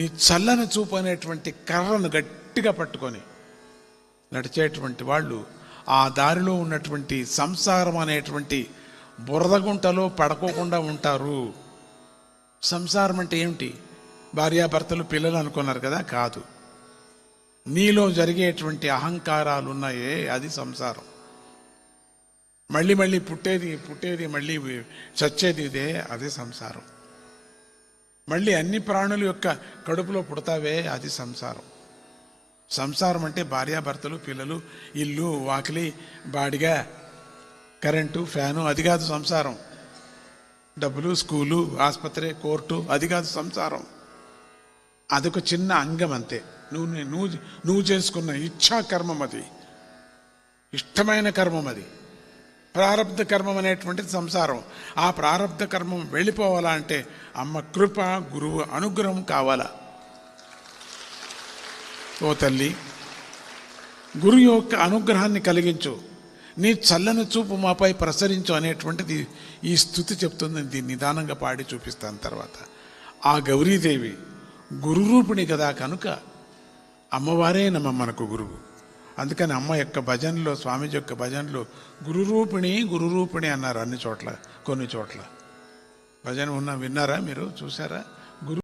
ఈ చల్లని చూపు అనేటువంటి కర్రను గట్టిగా పట్టుకొని నడిచేటువంటి వాళ్ళు ఆ దారిలో ఉన్నటువంటి సంసారం అనేటువంటి బురదగుంటలో పడుకోకుండా ఉంటారు. సంసారం అంటే ఏమిటి? భార్యాభర్తలు పిల్లలు అనుకున్నారు కదా, కాదు. నీలో జరిగేటువంటి అహంకారాలు ఉన్నాయే, అది సంసారం. మళ్ళీ మళ్ళీ పుట్టేది మళ్ళీ చచ్చేది ఇదే, అదే సంసారం. మళ్ళీ అన్ని ప్రాణుల యొక్క కడుపులో పుడతావే, అది సంసారం. సంసారం అంటే భార్యాభర్తలు, పిల్లలు, ఇల్లు, వాకిలి, బాడిగ, కరెంటు, ఫ్యాను, అది కాదు సంసారం. డబ్బులు, స్కూలు, ఆసుపత్రి, కోర్టు, అది కాదు సంసారం. అదొక చిన్న అంగం అంతే. నువ్వు చేసుకున్న ఇచ్ఛా కర్మం, అది ఇష్టమైన కర్మం, అది ప్రారబ్ధ కర్మం అనేటువంటిది సంసారం. ఆ ప్రారబ్ధ కర్మం వెళ్ళిపోవాలా అంటే అమ్మ కృప, గురువు అనుగ్రహం కావాలా. ఓ తల్లి, గురువు యొక్క అనుగ్రహాన్ని కలిగించు, నీ చల్లని చూపు మాపై ప్రసరించు అనేటువంటిది ఈ స్తుతి చెప్తుంది. దీన్ని నిదానంగా పాడి చూపిస్తాను తర్వాత. ఆ గౌరీదేవి గురురూపిణి కదా, కనుక అమ్మవారే మనకు గురువు. అందుకని అమ్మ యొక్క భజనలో, స్వామీజీ యొక్క భజనలో గురురూపిణి అన్నారు అన్ని చోట్ల. కొన్ని చోట్ల భజన విన్నారా మీరు, చూసారా?